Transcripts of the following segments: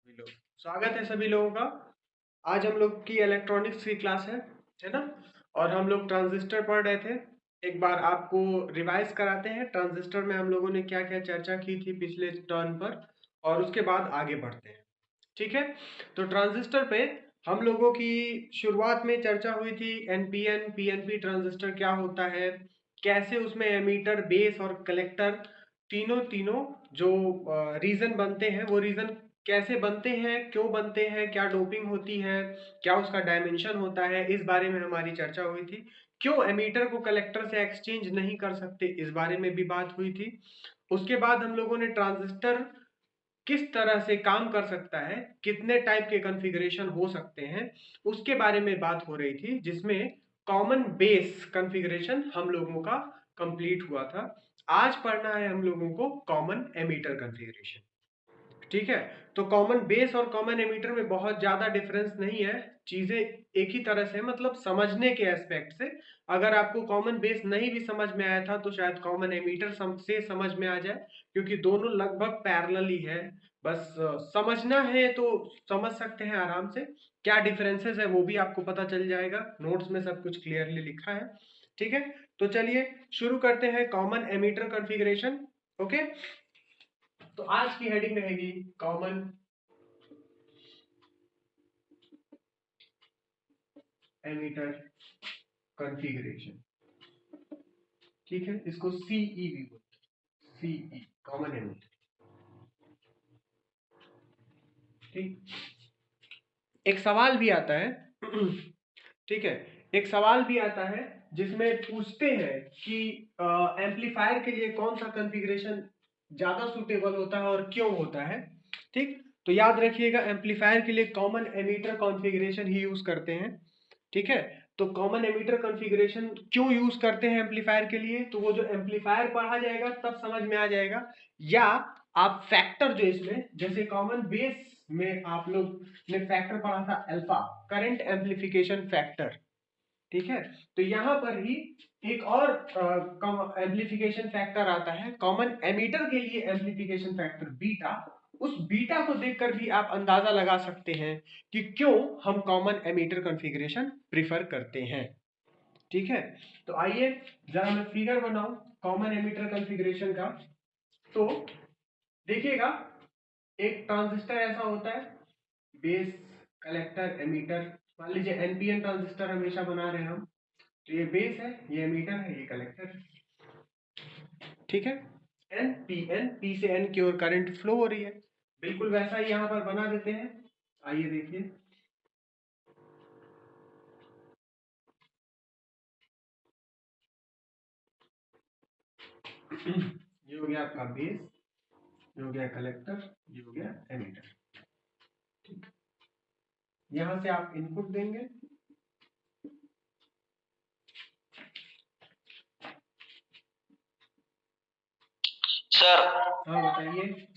सभी लोग स्वागत है सभी लोगों का। आज हम लोग की इलेक्ट्रॉनिक्स की क्लास है ना। और हम लोग ट्रांजिस्टर पढ़ रहे थे। एक बार आपको रिवाइज कराते हैं ट्रांजिस्टर में हम लोगों ने क्या क्या चर्चा की थी पिछले टर्न पर, और उसके बाद आगे बढ़ते हैं। ठीक है। तो ट्रांजिस्टर पे हम लोगों की शुरुआत में चर्चा हुई थी एनपीएन पीएनपी ट्रांजिस्टर क्या होता है, कैसे उसमें एमीटर बेस और कलेक्टर तीनों तीनों जो रीजन बनते हैं वो रीजन कैसे बनते हैं, क्यों बनते हैं, क्या डोपिंग होती है, क्या उसका डायमेंशन होता है, इस बारे में हमारी चर्चा हुई थी। क्यों एमीटर को कलेक्टर से एक्सचेंज नहीं कर सकते, इस बारे में भी बात हुई थी। उसके बाद हम लोगों ने ट्रांजिस्टर किस तरह से काम कर सकता है, कितने टाइप के कॉन्फ़िगरेशन हो सकते हैं, उसके बारे में बात हो रही थी, जिसमें कॉमन बेस कॉन्फ़िगरेशन हम लोगों का कंप्लीट हुआ था। आज पढ़ना है हम लोगों को कॉमन एमीटर कॉन्फ़िगरेशन। ठीक है। तो कॉमन बेस और कॉमन एमीटर में बहुत ज्यादा डिफरेंस नहीं है, चीजें एक ही तरह से, मतलब समझने के एस्पेक्ट से। अगर आपको कॉमन बेस नहीं भी समझ में आया था तो शायद कॉमन एमीटर से समझ में आ जाए, क्योंकि दोनों लगभग पैरेलल ही है। बस समझना है तो समझ सकते हैं आराम से। क्या डिफरेंसेस है वो भी आपको पता चल जाएगा, नोट्स में सब कुछ क्लियरली लिखा है। ठीक है। तो चलिए शुरू करते हैं कॉमन एमीटर कॉन्फ़िगरेशन। ओके। तो आज की हेडिंग रहेगी कॉमन एमीटर कॉन्फ़िगरेशन। ठीक है, इसको सीई भी बोलते हैं, सीई कॉमन एमीटर। ठीक। एक सवाल भी आता है ठीक है, एक सवाल भी आता है जिसमें पूछते हैं कि एम्पलीफायर के लिए कौन सा कॉन्फ़िगरेशन ज्यादा सुटेबल होता है और क्यों होता है। ठीक। तो याद रखिएगा एम्पलीफायर के लिए कॉमन एमीटर कॉन्फ़िगरेशन ही यूज करते हैं। ठीक है। तो कॉमन एमीटर कॉन्फ़िगरेशन क्यों यूज करते हैं एम्पलीफायर के लिए, तो वो जो एम्पलीफायर पढ़ा जाएगा तब समझ में आ जाएगा। या आप फैक्टर जो इसमें, जैसे कॉमन बेस में आप लोग ने फैक्टर पढ़ा था अल्फा, करंट एम्पलीफिकेशन फैक्टर। ठीक है। तो यहां पर ही एक और एम्पलीफिकेशन फैक्टर आता है कॉमन एमीटर के लिए, एम्पलीफिकेशन फैक्टर बीटा। उस बीटा को देखकर भी आप अंदाजा लगा सकते हैं कि क्यों हम कॉमन एमीटर कॉन्फ़िगरेशन प्रिफर करते हैं। ठीक है। तो आइए जरा मैं फिगर बनाऊं कॉमन एमीटर कॉन्फ़िगरेशन का। तो देखिएगा, एक ट्रांजिस्टर ऐसा होता है, बेस, कलेक्टर, एमीटर। मान लीजिए एनपीएन ट्रांजिस्टर हमेशा बना रहे हैं हम। तो ये बेस है, ये एमीटर है, ये कलेक्टर है। ठीक है। एन पी, एन पी से एन की ओर करंट फ्लो हो रही है। बिल्कुल वैसा ही यहां पर बना देते हैं। आइए देखिए, ये हो गया आपका बेस, ये हो गया कलेक्टर, ये हो गया एमीटर। ठीक। यहां से आप इनपुट देंगे। सर, हाँ बताइए।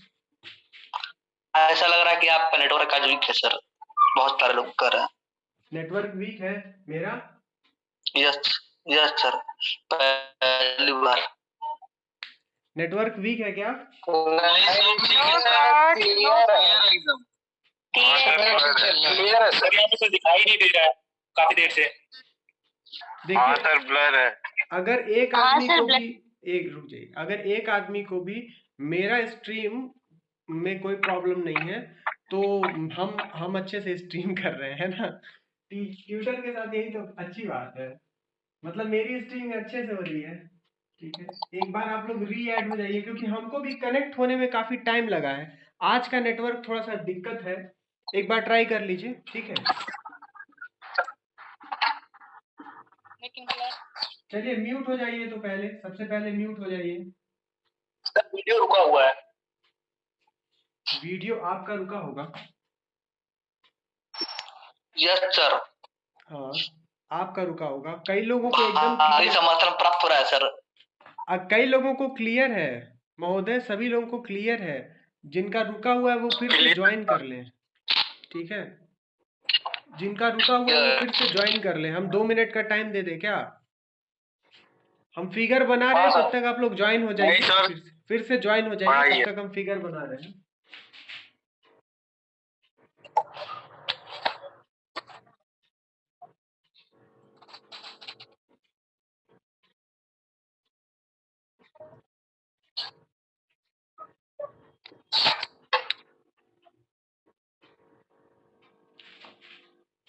ऐसा लग रहा है कि आपका नेटवर्क का वीक है सर। बहुत सारे लोग कर रहे हैं। नेटवर्क वीक है मेरा? Yes, yes sir. पहली बार। नेटवर्क वीक है क्या? नहीं, ठीक है, क्लियर है एकदम। क्लियर है सर, यहाँ पे कुछ दिखाई नहीं दे रहा है काफी देर से। देखिए सर ब्लर है। अगर एक आदमी को भी, एक रुक जाइए, अगर एक आदमी को भी मेरा स्ट्रीम में कोई प्रॉब्लम नहीं है तो हम अच्छे से स्ट्रीम कर रहे हैं ना। ट्यूटर के साथ यही तो अच्छी बात है, मतलब मेरी स्ट्रीम अच्छे से हो रही है। ठीक है। एक बार आप लोग री ऐड हो जाइए, क्योंकि हमको भी कनेक्ट होने में काफी टाइम लगा है। आज का नेटवर्क थोड़ा सा दिक्कत है, एक बार ट्राई कर लीजिए। ठीक है। चलिए म्यूट हो जाइए, तो पहले सबसे पहले म्यूट हो जाइए। सर वीडियो रुका हुआ है। वीडियो आपका रुका होगा। Yes sir. हाँ, आपका रुका होगा। कई लोगों को एकदम भारी क्लियर, समर्थन प्राप्त हो रहा है सर। कई लोगों को क्लियर है महोदय, सभी लोगों को क्लियर है। जिनका रुका हुआ है वो फिर से ज्वाइन कर लें। ठीक है। जिनका रुका हुआ है वो फिर से ज्वाइन कर लें। हम 2 मिनट का टाइम दे दें क्या? हम फिगर बना रहे हाँ हैं, तब सर। तक आप लोग ज्वाइन हो नहीं जाइए। सर, फिर से ज्वाइन हो जाइए, बढ़ाइए। तब तक हम फिगर बना रहे हैं।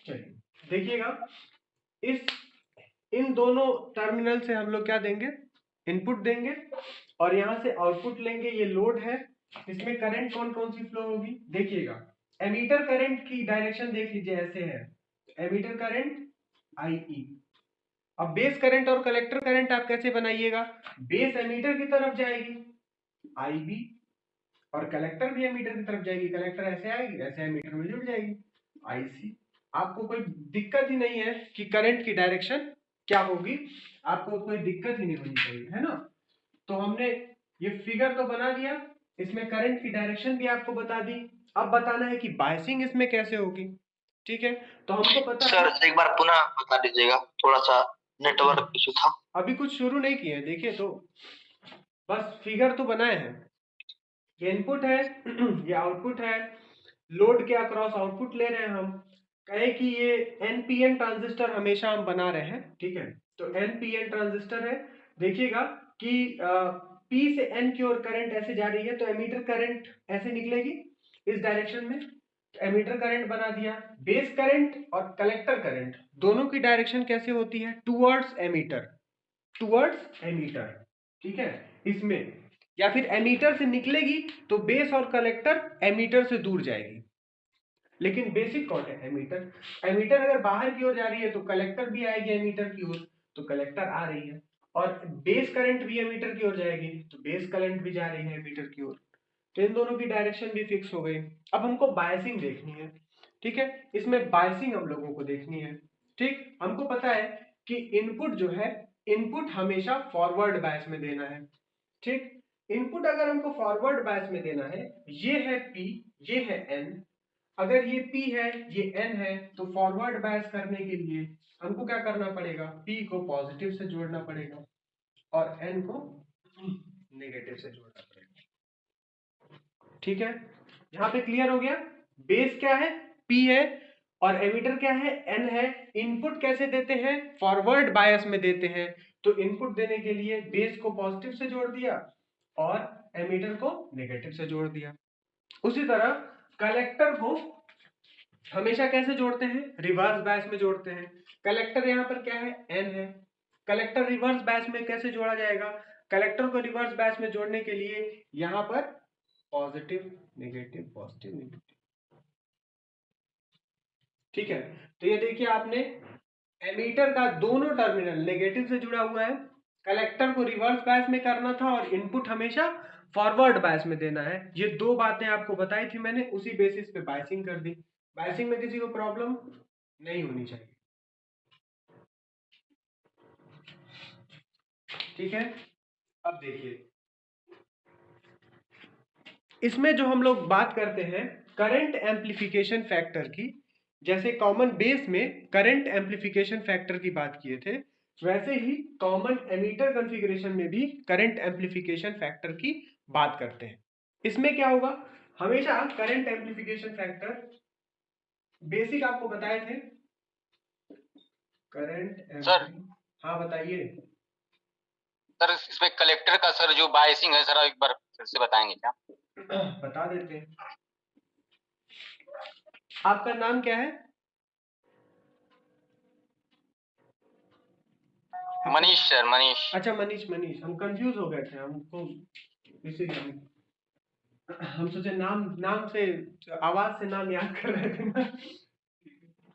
चलिए देखिएगा, इस इन दोनों टर्मिनल से हम लोग क्या देंगे, इनपुट देंगे और यहाँ से आउटपुट लेंगे। ये लोड है, इसमें करंट कौन कौन सी फ्लो होगी देखिएगा। एमीटर करंट की डायरेक्शन देख लीजिए, ऐसे है एमीटर करंट IE। अब बेस करंट और कलेक्टर करंट आप कैसे बनाइएगा, बेस एमीटर की तरफ जाएगी IB और कलेक्टर भी एमीटर की तरफ जाएगी, कलेक्टर ऐसे आएगी, ऐसे एमीटर में जुड़ जाएगी IC। आपको कोई दिक्कत ही नहीं है कि करंट की डायरेक्शन क्या होगी, आपको कोई दिक्कत ही नहीं होनी चाहिए, है ना। तो हमने ये फिगर तो बना दिया, इसमें करंट की डायरेक्शन भी आपको बता दी। अब बताना है कि बायसिंग इसमें कैसे होगी। ठीक है, तो हमको पता सर है, एक बार पुनः बता दीजिएगा, थोड़ा सा नेटवर्क इशू था। अभी कुछ शुरू नहीं किए हैं, देखिए तो बस फिगर तो बनाए हैं। ये इनपुट है ये आउटपुट है, लोड के अक्रॉस आउटपुट ले रहे हैं हम। कहे कि ये NPN ट्रांजिस्टर हमेशा हम बना रहे हैं, ठीक है। तो NPN ट्रांजिस्टर है, देखिएगा कि P से N की ओर करंट ऐसे जा रही है, तो एमीटर करंट ऐसे निकलेगी इस डायरेक्शन में, एमीटर करंट बना दिया। बेस करंट और कलेक्टर करंट दोनों की डायरेक्शन कैसे होती है, टुवर्ड्स एमीटर, टुवर्ड्स एमीटर, ठीक है। इसमें या फिर एमीटर से निकलेगी तो बेस और कलेक्टर एमीटर से दूर जाएगी, लेकिन बेसिक कौन है, एमीटर। एमीटर अगर बाहर की ओर जा रही है तो कलेक्टर भी आएगी एमीटर की ओर, तो कलेक्टर आ रही है। और बेस करंट भी एमीटर की ओर जाएगी तो बेस करंट भी जा रही है एमीटर की ओर। तो इन दोनों की डायरेक्शन भी फिक्स हो गई। अब हमको बायसिंग देखनी है, ठीक है। इसमें बायसिंग हम लोगों को देखनी है, ठीक। हमको पता है कि इनपुट जो है, इनपुट हमेशा फॉरवर्ड बायस में देना है, ठीक। इनपुट अगर हमको फॉरवर्ड बायस में देना है, ये है P, ये है N। अगर ये P है, ये N है, तो फॉरवर्ड बायस करने के लिए हमको क्या करना पड़ेगा, P को पॉजिटिव से जोड़ना पड़ेगा और N को नेगेटिव से जोड़ना पड़ेगा, ठीक है। यहाँ पे क्लियर हो गया। बेस क्या है, P है, और एमीटर क्या है, N है। इनपुट कैसे देते हैं, फॉरवर्ड बायस में देते हैं। तो इनपुट देने के लिए बेस को पॉजिटिव से जोड़ दिया और एमीटर को नेगेटिव से जोड़ दिया। उसी तरह कलेक्टर को हमेशा कैसे जोड़ते हैं, रिवर्स बायस में जोड़ते हैं। कलेक्टर यहाँ पर क्या है, N है। कलेक्टर रिवर्स बायस में कैसे जोड़ा जाएगा, कलेक्टर को रिवर्स बायस में जोड़ने के लिए यहाँ पर पॉजिटिव नेगेटिव पॉजिटिव नेगेटिव, ठीक है। तो ये देखिए आपने, एमीटर का दोनों टर्मिनल नेगेटिव से जुड़ा हुआ है, कलेक्टर को रिवर्स बायस में करना था और इनपुट हमेशा फॉरवर्ड बायस में देना है। ये दो बातें आपको बताई थी मैंने, उसी बेसिस पे बायसिंग कर दी। बायसिंग में किसी को प्रॉब्लम नहीं होनी चाहिए, ठीक है। अब देखिए, इसमें जो हम लोग बात करते हैं करंट एम्प्लीफिकेशन फैक्टर की, जैसे कॉमन बेस में करंट एम्प्लीफिकेशन फैक्टर की बात किए थे, वैसे ही कॉमन एमीटर कॉन्फ़िगरेशन में भी करंट एम्प्लीफिकेशन फैक्टर की बात करते हैं। इसमें क्या होगा, हमेशा करंट एम्प्लीफिकेशन फैक्टर बेसिक आपको बताए थे, करंट सर हाँ बताइए। सर इसमें कलेक्टर का सर जो बायसिंग है सर, एक बार फिर से बताएंगे क्या? बता देते हैं। आपका नाम क्या है? मनीष सर, मनीष। अच्छा मनीष, मनीष, हम कंफ्यूज हो गए थे, हमको इसीलिए हम सोचे नाम नाम से, आवाज से नाम याद कर रहे थे ना।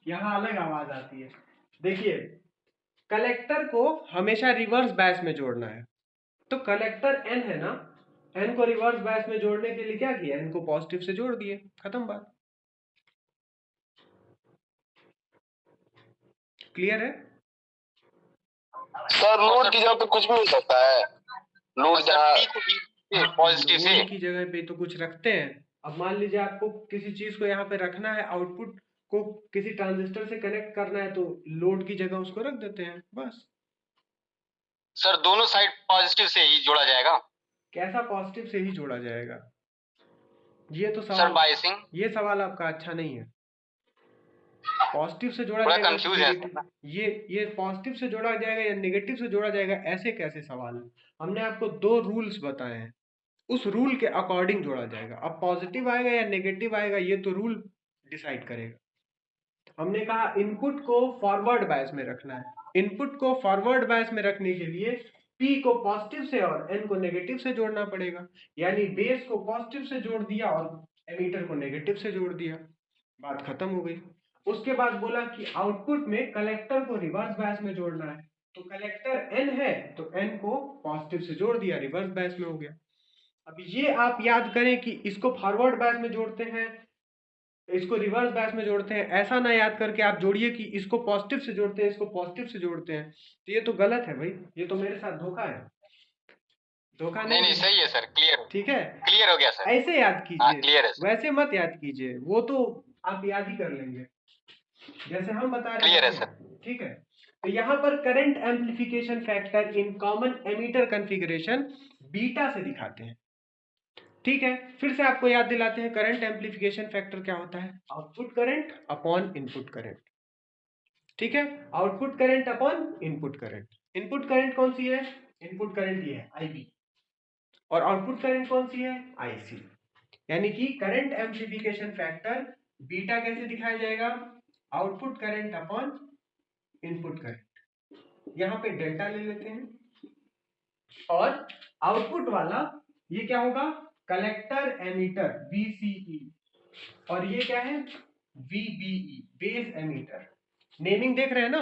यहाँ अलग आवाज आती है। देखिए, कलेक्टर को हमेशा रिवर्स बैच में जोड़ना है, तो कलेक्टर N है ना, N को रिवर्स बैच में जोड़ने के लिए क्या किया, N को पॉजिटिव से जोड़ दिए, खत्म बात। क्लियर है? सर लोड की जगह पे कुछ भी हो सकता है, लोड जहाँ पॉजिटिव से लोड की जगह पे तो कुछ रखते हैं। अब मान लीजिए आपको किसी चीज को यहाँ पे रखना है, आउटपुट को किसी ट्रांजिस्टर से कनेक्ट करना है, तो लोड की जगह उसको रख देते हैं, बस। सर दोनों साइड पॉजिटिव से ही जोड़ा जाएगा? कैसा पॉजिटिव से ही जोड़ा जाएगा, ये तो सर सवाल, बायसिंग ये सवाल आपका अच्छा नहीं है। पॉजिटिव से जोड़ा थोड़ा जाएगा कंफ्यूज है नेगेटिव, ये पॉजिटिव से जोड़ा जाएगा या नेगेटिव से जोड़ा जाएगा, ऐसे कैसे सवाल है? हमने आपको 2 रूल्स बताए हैं, उस रूल के अकॉर्डिंग जोड़ा जाएगा। अब पॉजिटिव आएगा या नेगेटिव आएगा ये तो रूल डिसाइड करेगा। हमने कहा इनपुट को फॉरवर्ड बायस में रखना है। इनपुट को फॉरवर्ड बायस में रखने के लिए P को पॉजिटिव से और N को नेगेटिव से जोड़ना पड़ेगा, यानी बेस को पॉजिटिव से जोड़ दिया और एमीटर को नेगेटिव से जोड़ दिया, बात खत्म हो गई। उसके बाद बोला कि आउटपुट में कलेक्टर को रिवर्स बायस में जोड़ना है, तो कलेक्टर N है तो N को पॉजिटिव से जोड़ दिया, रिवर्स बायस में हो गया। अब ये आप याद करें कि इसको फॉरवर्ड बायस में जोड़ते हैं, इसको रिवर्स बायस में जोड़ते हैं, ऐसा ना याद करके आप जोड़िए कि इसको पॉजिटिव से जोड़ते हैं, इसको पॉजिटिव से जोड़ते हैं, तो ये तो गलत है भाई, ये तो मेरे साथ धोखा है, धोखा नहीं नहीं है। सही है सर, क्लियर ठीक है, क्लियर हो गया सर। ऐसे याद हाँ कीजिए, क्लियर है सर, वैसे मत याद कीजिए, वो तो आप याद ही कर लेंगे जैसे हम बता रहे क्लियर है हैं। सर। ठीक है, तो यहाँ पर current amplification factor in common ammeter configuration beta से दिखाते हैं। ठीक है, फिर से आपको याद दिलाते हैं करंट एम्प्लीफिकेशन फैक्टर क्या होता है, output current upon input current. ठीक है, output current upon input current. Input current कौन सी है, इनपुट करंट ये है IB, और आउटपुट करंट कौन सी है, IC। यानी कि करंट एम्प्लीफिकेशन फैक्टर बीटा कैसे दिखाया जाएगा, output current upon input current. यहां पे डेल्टा ले लेते हैं, और आउटपुट वाला ये क्या होगा, कलेक्टर एमीटर VCE, और ये क्या है, VBE, बेस एमीटर। नेमिंग देख रहे हैं ना,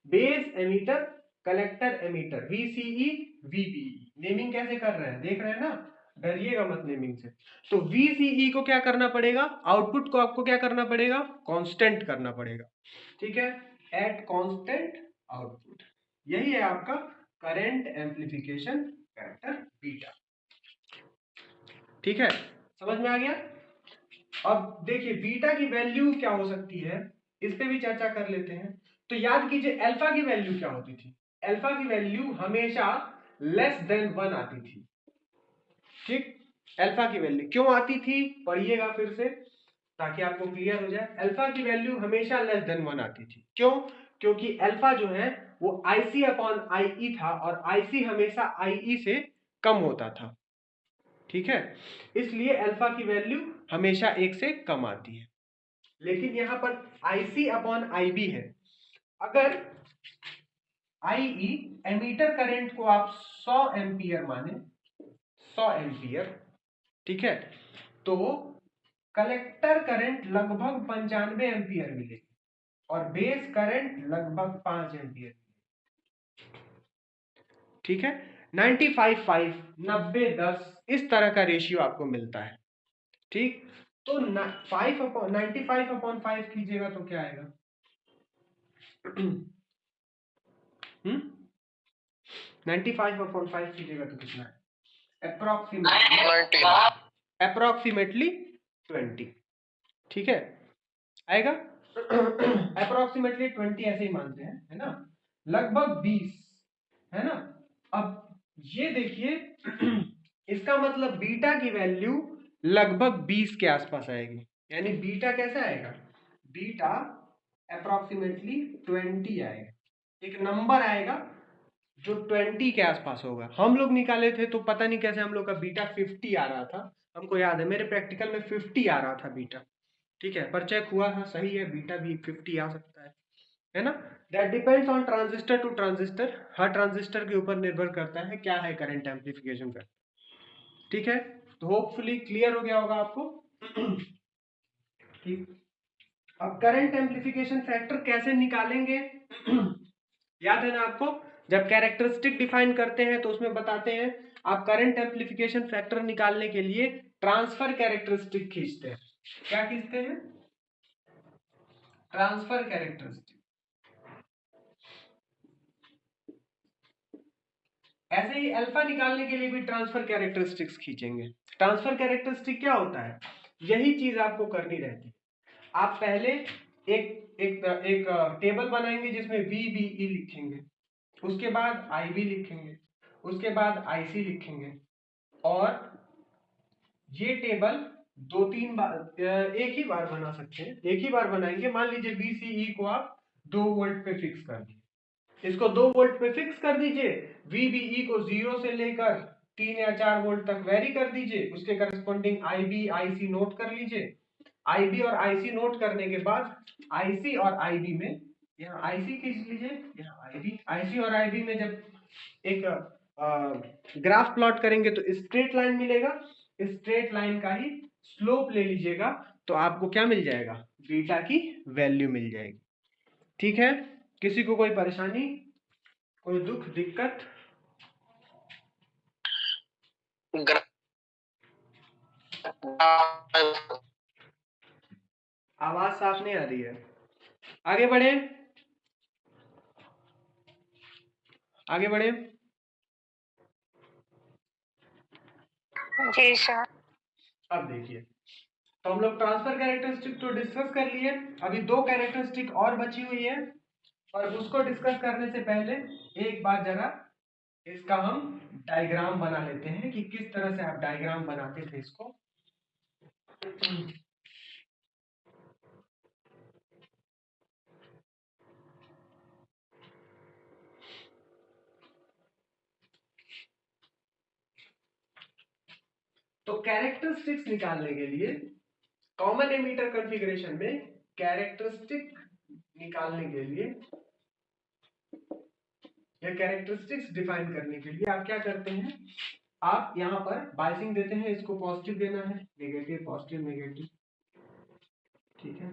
base emitter, collector emitter, VCE VBE। Naming कैसे कर रहे हैं, देख रहे हैं ना, डरिएगा मत नेमिंग से। तो VCE को क्या करना पड़ेगा, आउटपुट को आपको क्या करना पड़ेगा, कांस्टेंट करना पड़ेगा। ठीक है, एट कांस्टेंट आउटपुट, यही है आपका करंट एम्प्लीफिकेशन फैक्टर बीटा। ठीक है, समझ में आ गया। अब देखिए बीटा की वैल्यू क्या हो सकती है, इस पे भी चर्चा कर लेते हैं। तो याद कीजिए अल्फा की वैल्यू क्या होती थी, अल्फा की वैल्यू हमेशा लेस देन 1 आती थी। ठीक, अल्फा की वैल्यू क्यों आती थी, पढ़िएगा फिर से ताकि आपको क्लियर हो जाए। अल्फा की वैल्यू हमेशा लेस देन 1 आती थी, क्यों, क्योंकि अल्फा जो है वो IC अपॉन IE था, और IC हमेशा IE से कम होता था। ठीक है, इसलिए अल्फा की वैल्यू हमेशा 1 से कम आती है। लेकिन यहां पर IC अपॉन IB है, अगर IE एमीटर करंट को आप 100 एम्पियर माने, 100 एम्पियर, ठीक है, तो कलेक्टर करंट लगभग 95 एम्पियर मिलेगी, और बेस करंट लगभग 5 एम्पियर। ठीक है, 95/5, 90/10, इस तरह का रेशियो आपको मिलता है। ठीक, तो 95/5 कीजिएगा तो क्या आएगा, 95/5 कीजिएगा तो कितना है, अप्रोक्सीमेटली 20। ठीक है, आएगा अप्रोक्सीमेटली 20 ऐसे ही मानते हैं, है ना, लगभग 20, है ना। अब ये देखिए इसका मतलब बीटा की वैल्यू लगभग 20 के आसपास आएगी, यानी बीटा कैसा आएगा, बीटा अप्रोक्सीमेटली 20 आएगा, एक नंबर आएगा जो 20 के आसपास होगा। हम लोग निकाले थे तो पता नहीं कैसे हम लोग का बीटा 50 आ रहा था, हमको याद है मेरे प्रैक्टिकल में 50 आ रहा था बीटा। ठीक है, पर चेक हुआ था, सही है, बीटा भी 50 आ सकता है ना। That depends on transistor to transistor, her transistor के ऊपर निर्भर करता है क्या है करंट एम्प्लीफिकेशन का। ठीक है, तो होपफुली क्लियर हो गया होगा आपको। ठीक, अब करंट एम्प्लीफिकेशन फैक्टर कैसे निकालेंगे याद है ना आपको, जब कैरेक्टरिस्टिक डिफाइन करते हैं तो उसमें बताते हैं आप करंट एम्प्लीफिकेशन फैक्टर निकालने के लिए ट्रांसफर कैरेक्टरिस्टिक खींचते हैं। क्या खींचते हैं, ट्रांसफर कैरेक्टरिस्टिक। ऐसे ही अल्फा निकालने के लिए भी ट्रांसफर कैरेक्टरिस्टिक्स खींचेंगे। ट्रांसफर कैरेक्टरिस्टिक क्या होता है, यही चीज आपको करनी रहती है। आप पहले एक एक एक टेबल बनाएंगे जिसमें VBE लिखेंगे, उसके बाद IB लिखेंगे, उसके बाद IC लिखेंगे, और ये टेबल दो तीन बार एक ही बार बना सकते हैं, एक ही बार बनाएंगे। मान लीजिए VCE को आप 2 वोल्ट पे फिक्स कर दिए, इसको 2 वोल्ट पे फिक्स कर दीजिए। VBE को 0 से लेकर 3 या 4 वोल्ट तक वेरी कर दीजिए, उसके करस्पॉन्डिंग IB IC नोट कर लीजिए। IB और IC नोट करने के बाद IC और IB में, यहाँ IC खींच लीजिए, यहाँ IB, IC और IB में जब एक ग्राफ प्लॉट करेंगे तो स्ट्रेट लाइन मिलेगा, स्ट्रेट लाइन का ही स्लोप ले लीजिएगा, तो आपको क्या मिल जाएगा, बीटा की वैल्यू मिल जाएगी। ठीक है, किसी को कोई परेशानी, कोई दुख दिक्कत? आवाज साफ नहीं आ रही है, आगे बढ़े, आगे बढ़े। जी सर। अब देखिए, तो हम लोग ट्रांसफर कैरेक्टरिस्टिक तो डिस्कस कर लिए, अभी 2 कैरेक्टरिस्टिक और बची हुई है, और उसको डिस्कस करने से पहले एक बार जरा इसका हम डायग्राम बना लेते हैं कि किस तरह से आप डायग्राम बनाते थे इसको। तो कैरेक्टरिस्टिक्स निकालने के लिए कॉमन एमीटर कॉन्फ़िगरेशन में कैरेक्टरिस्टिक निकालने के लिए या कैरेक्टरिस्टिक्स डिफाइन करने के लिए आप क्या करते हैं, आप यहां पर बायसिंग देते हैं, इसको पॉजिटिव देना है, नेगेटिव पॉजिटिव नेगेटिव, ठीक है।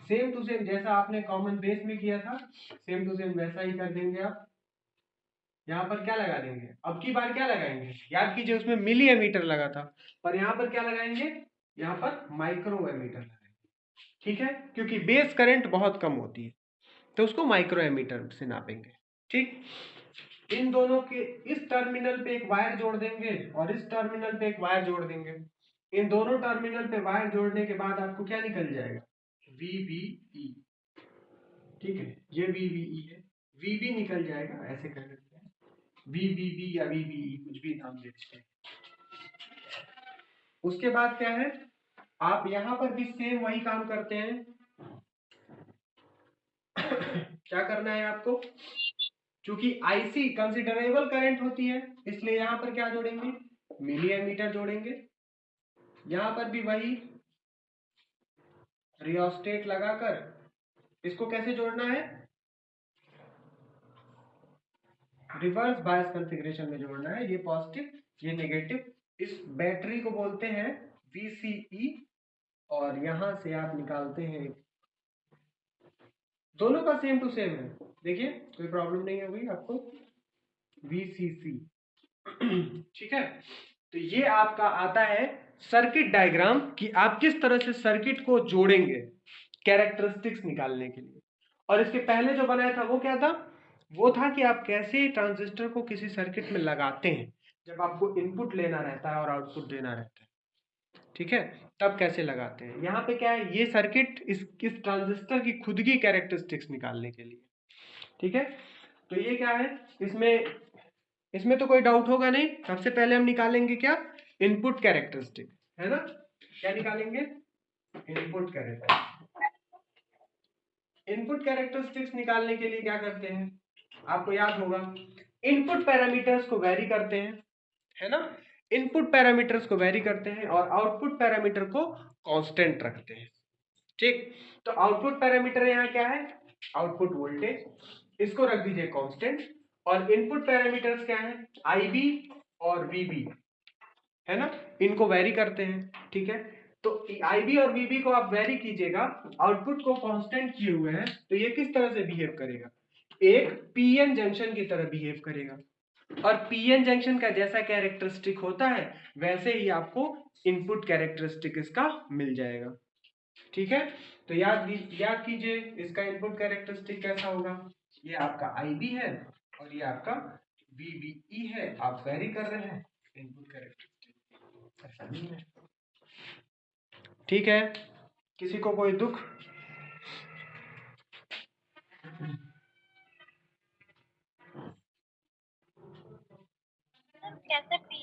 सेम टू सेम जैसा आपने कॉमन बेस में किया था, सेम टू सेम वैसा ही कर देंगे आप। यहाँ पर क्या लगा देंगे, अब की बार क्या लगाएंगे, याद कीजिए उसमें मिली एमीटर लगा था, पर यहाँ पर क्या लगाएंगे, यहाँ पर माइक्रो एमीटर लगाएंगे, ठीक है, क्योंकि बेस करंट बहुत कम होती है, तो उसको माइक्रो एमीटर से नापेंगे। ठीक, इन दोनों के इस टर्मिनल पे एक वायर जोड़ देंगे और इस टर्मिनल पे एक वायर जोड़ देंगे। इन दोनों टर्मिनल पे वायर जोड़ने के बाद आपको क्या निकल जाएगा, VBE, ठीक है, ये VBE है, VB निकल जाएगा, ऐसे कर सकते हैं, VBB या VBE कुछ भी नाम दे सकते हैं। उसके बाद क्या है, आप यहां पर भी सेम वही काम करते हैं। क्या करना है आपको, क्योंकि IC कंसिडरेबल करंट होती है, इसलिए यहां पर क्या जोड़ेंगे, मिली एमीटर जोड़ेंगे। यहां पर भी वही रियोस्टेट लगाकर, इसको कैसे जोड़ना है, रिवर्स बायस कॉन्फ़िगरेशन में जोड़ना है, ये पॉजिटिव ये नेगेटिव। इस बैटरी को बोलते हैं VCE, और यहां से आप निकालते हैं, दोनों का सेम टू सेम है, देखिए कोई प्रॉब्लम नहीं होगी आपको, VCC। ठीक है, तो ये आपका आता है सर्किट डायग्राम कि आप किस तरह से सर्किट को जोड़ेंगे कैरेक्टरिस्टिक्स निकालने के लिए। और इसके पहले जो बनाया था वो क्या था, वो था कि आप कैसे ट्रांजिस्टर को किसी सर्किट में लगाते हैं जब आपको इनपुट लेना रहता है और आउटपुट देना रहता है, ठीक है, तब कैसे लगाते हैं। यहाँ पे क्या है, ये सर्किट इस ट्रांजिस्टर की खुद की कैरेक्टरिस्टिक्स निकालने के लिए, ठीक है। तो ये क्या है, इसमें तो कोई डाउट होगा नहीं। सबसे पहले हम निकालेंगे क्या, इनपुट कैरेक्टरिस्टिक, है ना, क्या निकालेंगे, इनपुट कैरेक्टरिस्टिक। इनपुट कैरेक्टरिस्टिक्स निकालने के लिए क्या करते हैं, आपको याद होगा, इनपुट पैरामीटर्स को वेरी करते हैं, है ना, इनपुट पैरामीटर्स को वेरी करते हैं और आउटपुट पैरामीटर को कांस्टेंट रखते हैं। ठीक, तो आउटपुट पैरामीटर यहाँ क्या है, आउटपुट वोल्टेज, इसको रख दीजिए कांस्टेंट, और इनपुट पैरामीटर्स क्या है, IB और VB, है ना, इनको वेरी करते हैं, ठीक है। तो IB और VB को आप वेरी कीजिएगा, आउटपुट को कांस्टेंट किए हुए हैं, तो ये किस तरह से बिहेव करेगा, एक PN जंक्शन की तरह बिहेव करेगा, और PN जंक्शन का जैसा कैरेक्टरिस्टिक होता है वैसे ही आपको इनपुट कैरेक्टरिस्टिक इसका मिल जाएगा, ठीक है। तो याद कीजिए इसका इनपुट कैरेक्टरिस्टिक कैसा होगा, ये आपका IB है और ये आपका VBE है, आप वेरी कर रहे हैं इनपुट कैरेक्टरिस्टिक, ऐसा नहीं है, ठीक है। किसी को कोई दुख, कैसे पी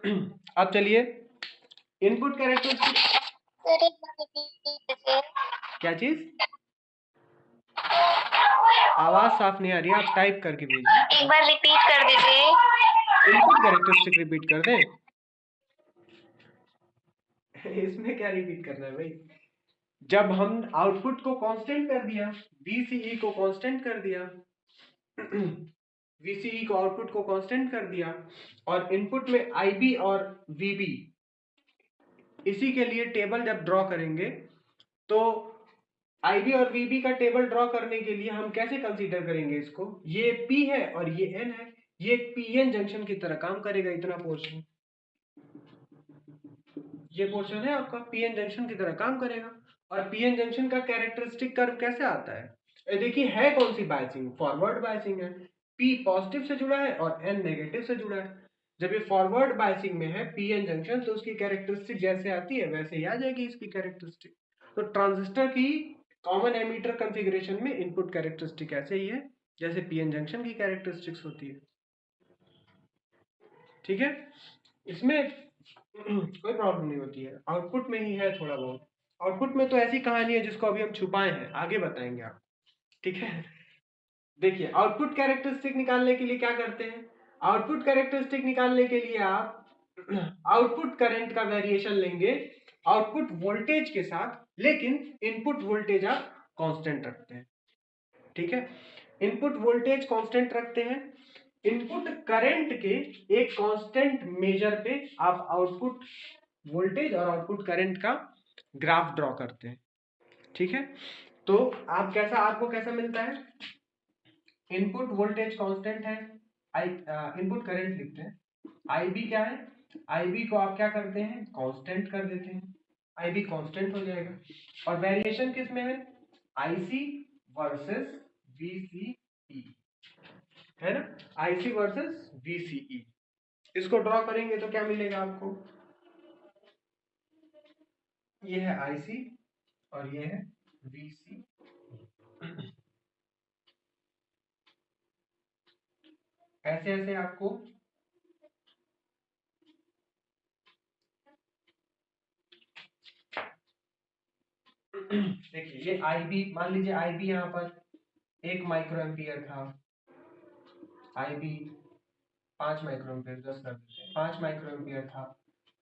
अब चलिए इनपुट कैरेक्टरिस्टिक। क्या चीज? आवाज साफ नहीं आ रही है, आप टाइप करके भेजिए। एक बार रिपीट कर दीजिए। इनपुट कैरेक्टरिस्टिक रिपीट कर दें? इसमें क्या रिपीट करना है भाई? जब हम आउटपुट को कांस्टेंट कर दिया, VCE को कांस्टेंट कर दिया, VCE को आउटपुट को कांस्टेंट कर दिया, और इनपुट में IB और VB, इसी के लिए टेबल जब ड्रॉ करेंगे तो IB और VB का टेबल ड्रॉ करने के लिए हम कैसे कंसीडर करेंगे इसको? ये P है और ये N है, ये एक PN जंक्शन की तरह काम करेगा। इतना पोर्शन, ये पोर्शन है आपका, PN जंक्शन की तरह काम करेगा। और PN जंक्शन का कैरेक्टरिस्टिक कर्व कैसे आता है? देखिए है कौन सी बायसिंग? फॉरवर्ड बायसिंग है। P पॉजिटिव से जुड़ा है और N नेगेटिव से जुड़ा है। जब ये फॉरवर्ड बायसिंग में है PN जंक्शन, तो उसकी कैरेक्टरिस्टिक जैसे आती है वैसे ही आ जाएगी इसकी कैरेक्टरिस्टिक। तो ट्रांजिस्टर की कॉमन एमीटर कॉन्फ़िगरेशन में इनपुट कैरेक्टरिस्टिक ऐसे ही है जैसे PN जंक्शन की कैरेक्टरिस्टिक्स होती है। ठीक है, इसमें कोई प्रॉब्लम नहीं होती है। आउटपुट में ही है थोड़ा बहुत। आउटपुट में तो ऐसी कहानी है जिसको अभी हम छुपाए हैं, आगे बताएंगे आप। ठीक है, देखिए आउटपुट कैरेक्टरिस्टिक निकालने के लिए क्या करते हैं? आउटपुट कैरेक्टरिस्टिक निकालने के लिए आप आउटपुट करंट का वेरिएशन लेंगे आउटपुट वोल्टेज के साथ, लेकिन इनपुट वोल्टेज आप कांस्टेंट रखते हैं। ठीक है, इनपुट वोल्टेज कांस्टेंट रखते हैं, इनपुट करंट के एक कांस्टेंट मेजर पे आप आउटपुट वोल्टेज और आउटपुट करंट का ग्राफ ड्रॉ करते हैं। ठीक है, तो आप कैसा, आपको कैसा मिलता है? इनपुट वोल्टेज कांस्टेंट है, इनपुट करंट लिखते हैं, IB क्या है? IB को आप क्या करते हैं? कांस्टेंट कर देते हैं, IB कांस्टेंट हो जाएगा। और वेरिएशन किस में है? IC वर्सेस VCE, है ना? IC वर्सेस VCE, इसको ड्रॉ करेंगे तो क्या मिलेगा आपको? ये है IC और ये है VC। ऐसे ऐसे आपको देखिए ये IB, मान लीजिए IB यहाँ पर 1 माइक्रो एम्पियर था, IB 5 माइक्रो एम्पियर, 10 कर देते हैं, 5 माइक्रो एम्पियर था,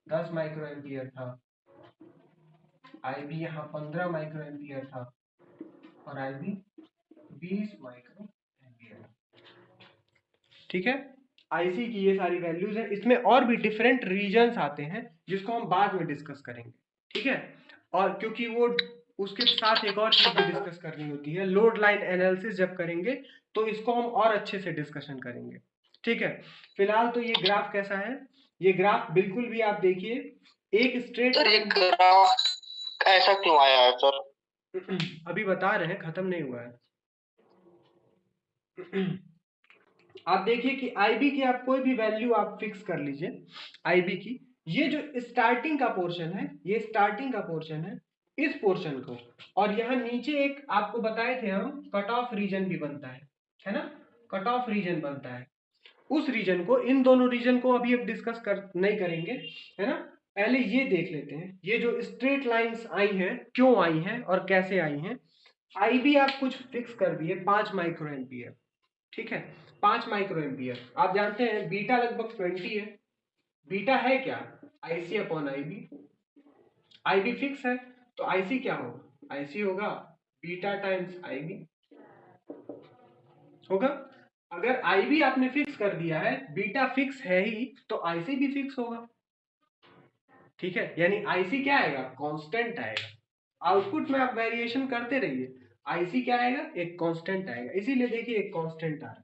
10 माइक्रो एम्पियर था, IB यहाँ 15 माइक्रो एम्पियर था और IB 20 माइक्रो एम्पियर। ठीक है, IC की ये सारी वैल्यूज है। इसमें और भी डिफरेंट रीजन्स आते हैं जिसको हम बाद में डिस्कस करेंगे। ठीक है, और क्योंकि वो उसके साथ एक और चीज भी डिस्कस करनी होती है, लोड लाइन एनालिसिस जब करेंगे तो इसको हम और अच्छे से डिस्कशन करेंगे। ठीक है, फिलहाल तो ये ग्राफ कैसा है? ये ग्राफ बिल्कुल भी आप देखिए एक स्ट्रेट लाइन। ग्राफ ऐसा क्यों आया है सर? अभी बता रहे हैं, खत्म नहीं हुआ है। आप देखिए कि IB की आप कोई भी वैल्यू आप फिक्स कर लीजिए, IB की, ये जो स्टार्टिंग का पोर्शन है, ये स्टार्टिंग का पोर्शन है, इस पोर्शन को, और यहाँ नीचे एक आपको बताए थे हम कट ऑफ रीजन भी बनता है ना? कट ऑफ रीजन बनता है, उस रीजन को, इन दोनों रीजन को अभी अब डिस्कस नहीं करेंगे, है ना? पहले ये देख लेते हैं, ये जो स्ट्रेट लाइंस आई हैं क्यों आई हैं और कैसे आई हैं। IB आप कुछ फिक्स कर दिए 5 माइक्रो एम्पियर। ठीक है, 5 माइक्रो एम्पियर, आप जानते हैं बीटा लगभग 20 है। बीटा है क्या? IC upon IB। IB fix है तो IC क्या होगा? IC होगा बीटा टाइम्स IB होगा। अगर IB आपने फिक्स कर दिया है, बीटा फिक्स है ही, तो IC भी फिक्स होगा। ठीक है, यानी IC क्या आएगा? कांस्टेंट आएगा। आउटपुट में आप वेरिएशन करते रहिए, IC क्या आएगा? एक कांस्टेंट आएगा। इसीलिए देखिए एक कांस्टेंट आ रहा है।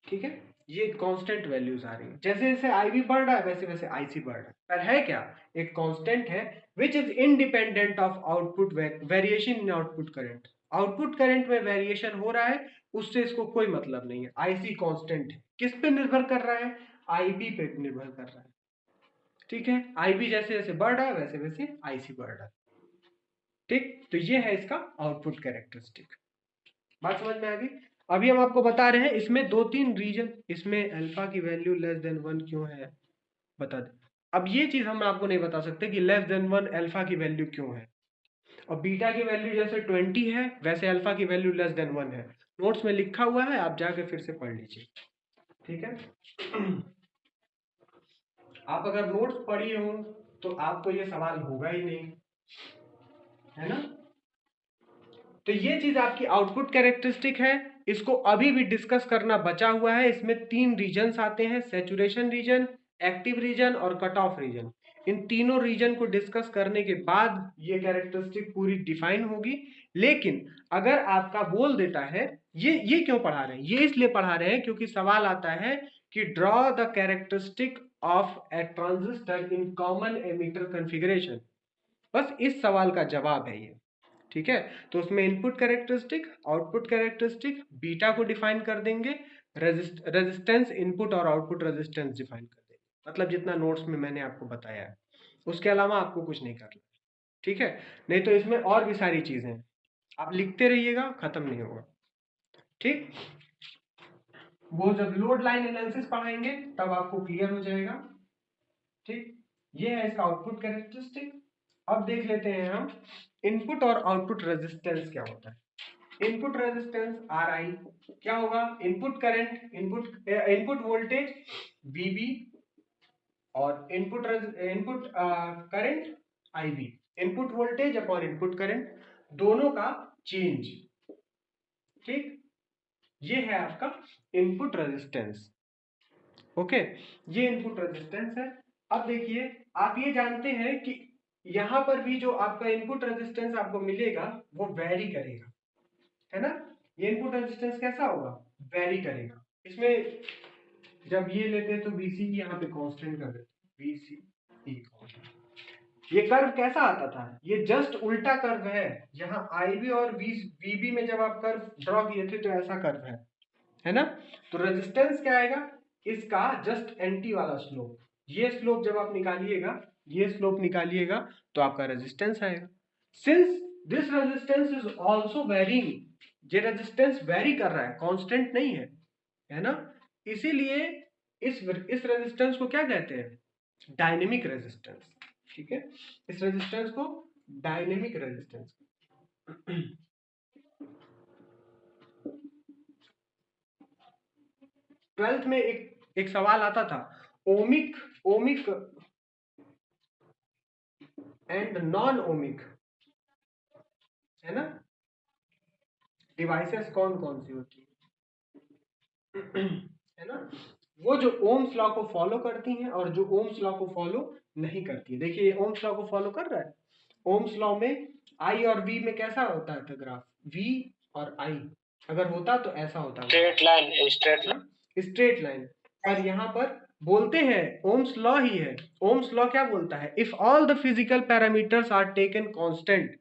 ठीक है, ये कांस्टेंट वैल्यूज आ रही है, जैसे जैसे IB बढ़ रहा है वैसे वैसे IC बढ़ रहा है। पर है क्या? एक कांस्टेंट है which is independent of output variation in output current. Output current में वेरिएशन हो रहा है, उससे इसको कोई मतलब नहीं है। IC कांस्टेंट है, किस पे निर्भर कर रहा है? IB पे निर्भर कर रहा है। ठीक है, IB जैसे जैसे बढ़ रहा है वैसे वैसे IC बढ़ रहा है। ठीक, तो ये है इसका आउटपुट कैरेक्टरिस्टिक। बात समझ में आ गई? अभी हम आपको बता रहे हैं इसमें 2-3 रीजन, इसमें अल्फा की वैल्यू लेस देन 1 क्यों है, बता दें। अब ये चीज हम आपको नहीं बता सकते कि लेस देन 1 अल्फा की वैल्यू क्यों है, और बीटा की वैल्यू जैसे 20 है वैसे अल्फा की वैल्यू लेस देन 1 है। नोट्स में लिखा हुआ है, आप जाके फिर से पढ़ लीजिए, ठीक है। आप अगर नोट्स पढ़ी हो तो आपको ये सवाल होगा ही नहीं, है ना। तो ये चीज आपकी आउटपुट कैरेक्टरिस्टिक है, इसको अभी भी डिस्कस करना बचा हुआ है। इसमें 3 रीजन्स आते हैं, सैचुरेशन रीजन, एक्टिव रीजन और कट ऑफ रीजन। इन तीनों रीजन को डिस्कस करने के बाद ये कैरेक्टरिस्टिक पूरी डिफाइन होगी। लेकिन अगर आपका बोल देता है, ये क्यों पढ़ा रहे हैं, ये इसलिए पढ़ा रहे हैं क्योंकि सवाल आता है कि draw the characteristic of A transistor in common emitter configuration. बस इस सवाल का जवाब है ये, ठीक है। तो उसमें input characteristic, output characteristic, beta को डिफाइन कर देंगे, रेजिस्टेंस इनपुट और आउटपुट रेजिस्टेंस डिफाइन कर देंगे। मतलब जितना नोट्स में मैंने आपको बताया है, उसके अलावा आपको कुछ नहीं करना, ठीक है। नहीं तो इसमें और भी सारी चीजें हैं, आप लिखते रहिएगा, खत्म नहीं होगा, ठीक। वो जब लोड लाइन एनालिसिस पढ़ाएंगे तब आपको क्लियर हो जाएगा, ठीक। ये है इसका आउटपुट कैरेक्टरिस्टिक। अब देख लेते हैं हम इनपुट और आउटपुट रेजिस्टेंस क्या होता है। इनपुट रेजिस्टेंस आर आई क्या होगा, इनपुट करंट, इनपुट वोल्टेज वीबी और input current IB. Input voltage upon input current, दोनों का चेंज, ठीक। ये है आपका इनपुट रेजिस्टेंस, ओके। ये इनपुट रेजिस्टेंस है। अब देखिए, आप ये जानते हैं कि यहां पर भी जो आपका इनपुट रेजिस्टेंस आपको मिलेगा वो वेरी करेगा, है ना। ये इनपुट रेजिस्टेंस कैसा होगा, वेरी करेगा। इसमें जब ये लेते हैं तो VC यहाँ पे कांस्टेंट कर देते हैं, VC। ये कर्व कैसा आता था, ये जस्ट उल्टा कर्व है। यहाँ IB और VB में जब आप कर्व ड्रॉ किए थे तो ऐसा कर्व है ना। तो रेजिस्टेंस क्या आएगा, इसका जस्ट एंटी वाला स्लोप। ये स्लोप जब आप निकालिएगा, ये स्लोप निकालिएगा तो आपका रेजिस्टेंस आएगा। Since this resistance is also varying, ये रेजिस्टेंस वेरी कर रहा है, कांस्टेंट नहीं है ना। इसीलिए इस रेजिस्टेंस को क्या कहते हैं, डायनेमिक रेजिस्टेंस, ठीक है। इस रेजिस्टेंस को डायनेमिक रेजिस्टेंस। 12th में एक सवाल आता था, ओमिक एंड नॉन ओमिक, है ना, डिवाइसेस कौन कौन सी होती है ना। वो जो ओम्स लॉ को फॉलो करती हैं और जो ओम्स लॉ को फॉलो नहीं करती है। देखिए, ये ओम्स लॉ को फॉलो कर रहा है। ओम्स लॉ में आई और वी में कैसा होता है ग्राफ, वी और आई अगर होता तो ऐसा होता है, स्ट्रेट लाइन। पर यहाँ पर बोलते हैं ओम्स लॉ ही है। ओम्स लॉ क्या बोलता है, if all the physical parameters are taken constant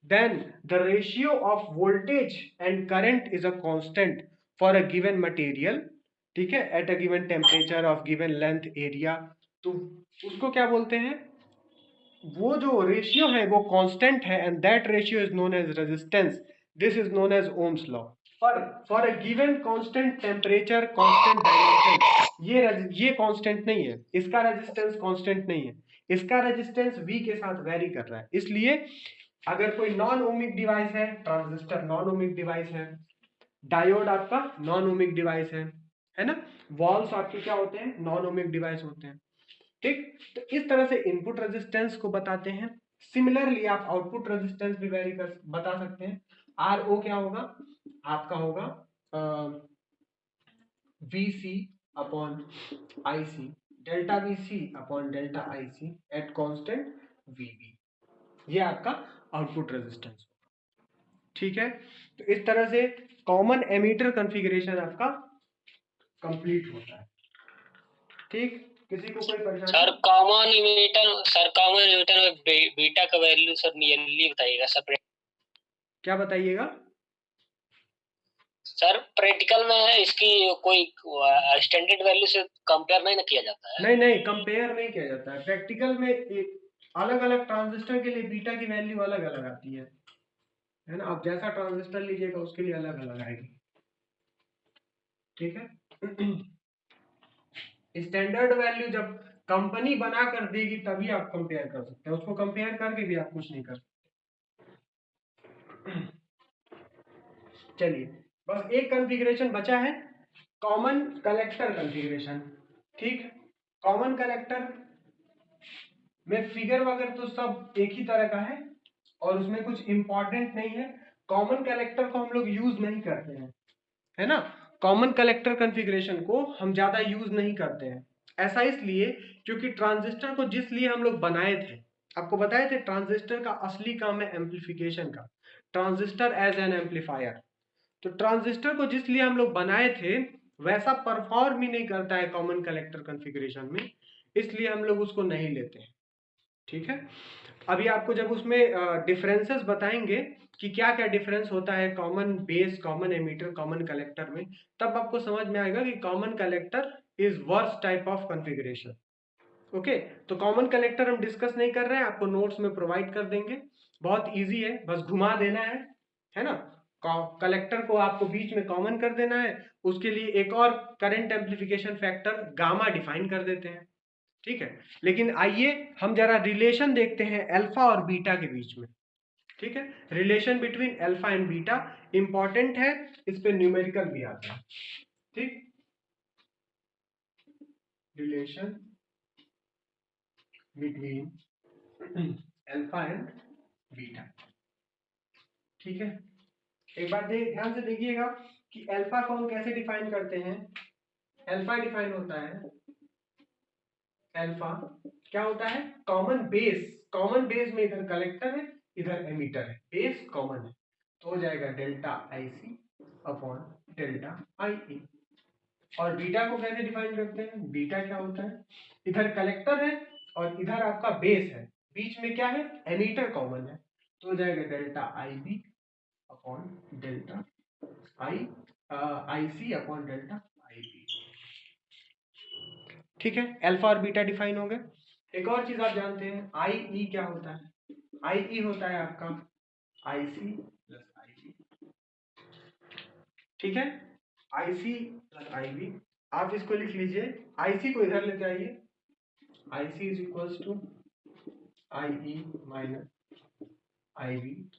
then the ratio of voltage and current is a constant for a given material, ठीक है, at a given temperature of given length area। तो उसको क्या बोलते हैं, वो जो रेशियो है वो कांस्टेंट है, and that ratio is known as resistance. This is known as Ohm's law. For a given constant temperature, constant dimension, ये कांस्टेंट नहीं है, इसका रेजिस्टेंस कांस्टेंट नहीं है, इसका रेजिस्टेंस V के साथ वेरी कर रहा है। इसलिए अगर कोई नॉन ओमिक डिवाइस है, ट्रांजिस्टर नॉन ओमिक डिवाइस है, डायोड आपका नॉन ओमिक डिवाइस है ना, वॉल्स आपके क्या होते हैं, नॉन ओमिक डिवाइस होते हैं, ठीक। तो इस तरह से इनपुट रेजिस्टेंस को बताते हैं। सिमिलरली आप आउटपुट रेजिस्टेंस भी वेरी कर बता सकते हैं। RO क्या होगा, आपका होगा VC upon IC, delta VC upon delta IC at constant VB। ये आपका आउटपुट रेजिस्टेंस, ठीक है। तो इस तरह से कॉमन एमीटर कॉन्फ़िगरेशन आपका कंप्लीट होता है, ठीक। किसी को कोई परेशानी, सर कॉमन इमीटर में बीटा का वैल्यू सर नियरली बताइएगा सर। क्या बताइएगा सर, प्रैक्टिकल में इसकी कोई स्टैंडर्ड वैल्यू से कंपेयर नहीं ना किया जाता है? नहीं, कंपेयर नहीं किया जाता है। प्रैक्टिकल में अलग अलग ट्रांजिस्टर के लिए बीटा की वैल्यू अलग अलग आती है ना। आप जैसा ट्रांजिस्टर लीजिएगा उसके लिए अलग अलग आएगी, ठीक है। स्टैंडर्ड वैल्यू जब कंपनी बना कर देगी तभी आप कंपेयर कर सकते हैं, उसको कंपेयर करके भी आप कुछ नहीं कर सकते। चलिए बस एक कॉन्फ़िगरेशन बचा है, कॉमन कलेक्टर कॉन्फ़िगरेशन। ठीक, कॉमन कलेक्टर में फिगर वगैरह तो सब एक ही तरह का है और उसमें कुछ इंपॉर्टेंट नहीं है। कॉमन कलेक्टर को हम लोग यूज नहीं करते हैं, है ना। कॉमन कलेक्टर कॉन्फ़िगरेशन को हम ज्यादा यूज नहीं करते हैं। ऐसा इसलिए क्योंकि ट्रांजिस्टर को जिस लिए हम लोग बनाए थे, आपको बताए थे ट्रांजिस्टर का असली काम है एम्पलीफिकेशन का, ट्रांजिस्टर एज एन एम्पलीफायर। तो ट्रांजिस्टर को जिस लिए हम लोग बनाए थे वैसा परफॉर्म ही नहीं करता है कॉमन कलेक्टर कॉन्फ़िगरेशन में, इसलिए हम लोग उसको नहीं लेते हैं। ठीक है, अभी आपको जब उसमें डिफरेंसेस बताएंगे कि क्या क्या डिफरेंस होता है common base, common ammeter, common collector में, तब आपको समझ में आएगा कि common collector is worst type of configuration. Okay, तो कॉमन कलेक्टर हम डिस्कस नहीं कर रहे हैं, आपको नोट्स में प्रोवाइड कर देंगे, बहुत इजी है, बस घुमा देना है ना। कलेक्टर को आपको बीच में कॉमन कर देना है, उसके लिए एक और current amplification factor gamma define कर देते हैं। ठीक है, लेकिन आइए हम जरा रिलेशन देखते हैं अल्फा और बीटा के बीच में। ठीक है, relation between alpha and beta important है, इस पे न्यूमेरिकल भी आता है। ठीक, relation between alpha and beta. ठीक है, एक बार ध्यान से देखिएगा कि अल्फा को हम कैसे डिफाइन करते हैं। अल्फा डिफाइन होता है, अल्फा क्या होता है, कॉमन बेस। कॉमन बेस में इधर कलेक्टर है, इधर एमीटर है, बेस कॉमन है, तो हो जाएगा delta I C upon delta I E. और बीटा को कैसे डिफाइन करते हैं, बीटा क्या होता है, इधर कलेक्टर है और इधर आपका बेस है, बीच में क्या है, एमीटर कॉमन है, तो हो जाएगा delta I B upon delta I I C upon delta I B. ठीक है, अल्फा और बीटा डिफाइन हो गए। एक और चीज आप जानते हैं, आई ई क्या होता है, आई ई होता है आपका आई सी प्लस आई बी। ठीक है, आई सी प्लस आई बी, आप इसको लिख लीजिए, आई सी को इधर लेते आइए, I C is equals to I E minus I B,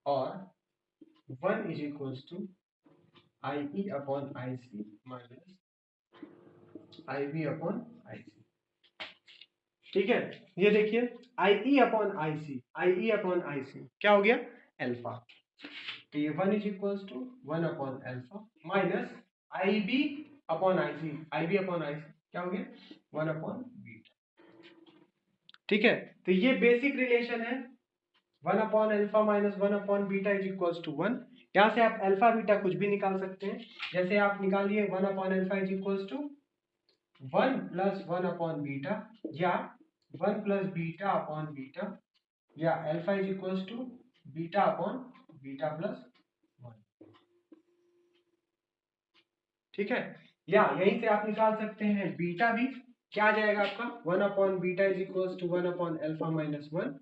और 1 is equals to I E upon I C minus I B upon I C. ठीक है, ये देखिए आई E upon I C, I E upon I C क्या हो गया, alpha, तो ये 1 is equals to 1 upon alpha minus I B upon I C, I B upon I C क्या हो गया 1 अपॉन बीटा। ठीक है, तो ये बेसिक रिलेशन है, 1 upon alpha minus 1 upon beta is equals to 1। यहाँ से आप अल्फा बीटा कुछ भी निकाल सकते हैं, जैसे आप निकालिए 1 upon alpha is equals to 1 plus 1 upon beta, या 1 प्लस बीटा अपॉन बीटा, या alpha is equals to beta upon beta plus 1। ठीक है, या यहीं से आप निकाल सकते हैं बीटा भी, क्या आ जाएगा आपका 1 upon beta is equals to 1 upon alpha minus 1,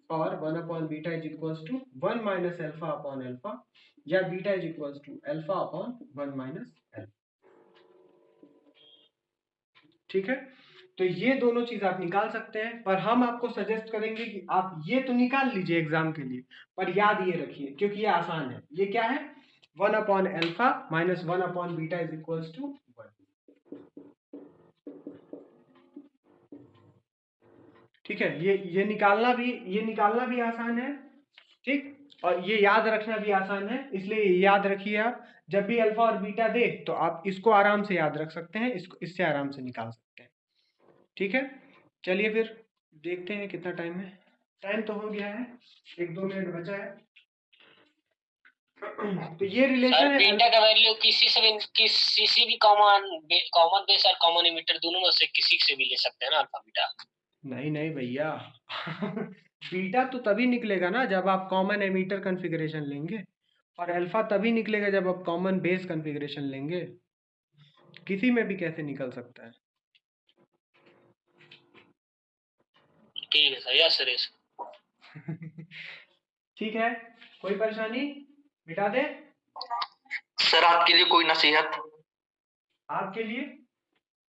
और 1 upon beta is equals to 1 minus alpha upon alpha, या beta is equals to alpha upon 1 minus alpha. ठीक है, तो ये दोनों चीज आप निकाल सकते हैं, पर हम आपको सजेस्ट करेंगे कि आप ये तो निकाल लीजिए एग्जाम के लिए, पर याद ये रखिए क्योंकि ये आसान है। ये क्या है, 1 upon alpha minus 1 upon beta is equals to 1। ठीक है, ये निकालना भी आसान है। ठीक, और ये याद रखना भी आसान है, इसलिए याद रखिए आप जब भी अल्फा और बीटा दे तो आप इसको आराम से याद रख सकते हैं, इसको इससे आराम से निकाल सकते हैं। ठीक है, चलिए फिर देखते हैं कितना टाइम है, टाइम तो हो गया है, 1-2 मिनट बचा है। तो ये रिलेशन है, बीटा का वैल्यू किसी भी कॉमन बेस और कॉमन इमीटर दोनों में से किसी से भी ले सकते हैं ना अल्फा बीटा। नहीं नहीं भैया बीटा तो तभी निकलेगा ना जब आप कॉमन एमीटर कॉन्फ़िगरेशन लेंगे, और अल्फा तभी निकलेगा जब आप कॉमन बेस कॉन्फ़िगरेशन लेंगे, किसी में भी कैसे निकल सकता है। ठीक है सर, यस सर। ठीक है, कोई परेशानी, मिटा दे सर आपके लिए कोई नसीहत, आपके लिए,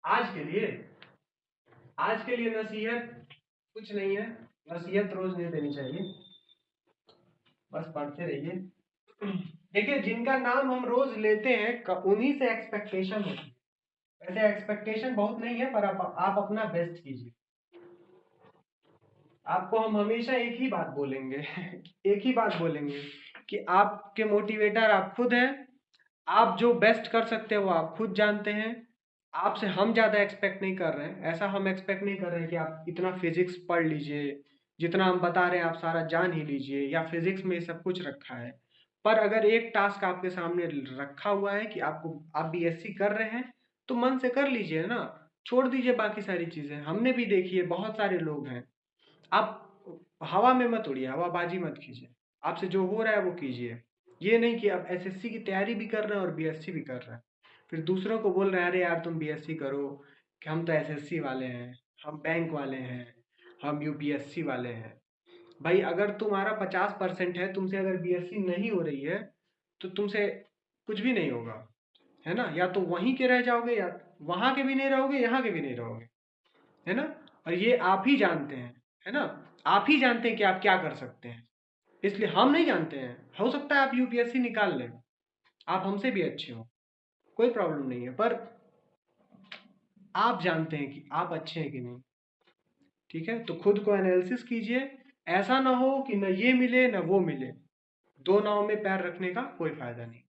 आज के लिए आज के लिए नसीहत कुछ नहीं है, नसीहत रोज नहीं देनी चाहिए, बस पढ़ते रहिए। देखिए जिनका नाम हम रोज लेते हैं उन्हीं से एक्सपेक्टेशन होती है। वैसे एक्सपेक्टेशन बहुत नहीं है, पर आप अपना बेस्ट कीजिए। आपको हम हमेशा एक ही बात बोलेंगे एक ही बात बोलेंगे कि आपके मोटिवेटर आप खुद हैं। आप जो बेस्ट कर सकते हैं वो आप खुद जानते हैं। आपसे हम ज़्यादा एक्सपेक्ट नहीं कर रहे हैं, ऐसा हम एक्सपेक्ट नहीं कर रहे हैं कि आप इतना फिजिक्स पढ़ लीजिए, जितना हम बता रहे हैं आप सारा जान ही लीजिए, या फिजिक्स में सब कुछ रखा है। पर अगर एक टास्क आपके सामने रखा हुआ है कि आप बीएससी कर रहे हैं, तो मन से कर लीजिए ना, छोड़ दीजिए बाकी सारी चीज़ें। हमने भी देखी है, बहुत सारे लोग हैं। आप हवा में मत उड़िए, हवाबाजी मत कीजिए, आपसे जो हो रहा है वो कीजिए। ये नहीं कि आप एसएससी की तैयारी भी कर रहे हैं और बीएससी भी कर रहे हैं, फिर दूसरों को बोल रहे हैं अरे यार तुम बीएससी करो, कि हम तो एसएससी वाले हैं, हम बैंक वाले हैं, हम यूपीएससी वाले हैं। भाई अगर तुम्हारा 50% है, तुमसे अगर बीएससी नहीं हो रही है, तो तुमसे कुछ भी नहीं होगा, है ना। या तो वहीं के रह जाओगे, या वहां के भी नहीं रहोगे, यहाँ के भी नहीं रहोगे, है ना। और ये आप ही जानते हैं, है ना। आप ही जानते हैं कि आप क्या कर सकते हैं, इसलिए हम नहीं जानते हैं। हो सकता है आप यूपीएससी निकाल लें, आप हमसे भी अच्छे हो, कोई प्रॉब्लम नहीं है, पर आप जानते हैं कि आप अच्छे हैं कि नहीं। ठीक है, तो खुद को एनालिसिस कीजिए। ऐसा ना हो कि न ये मिले न वो मिले, दो नाव में पैर रखने का कोई फायदा नहीं।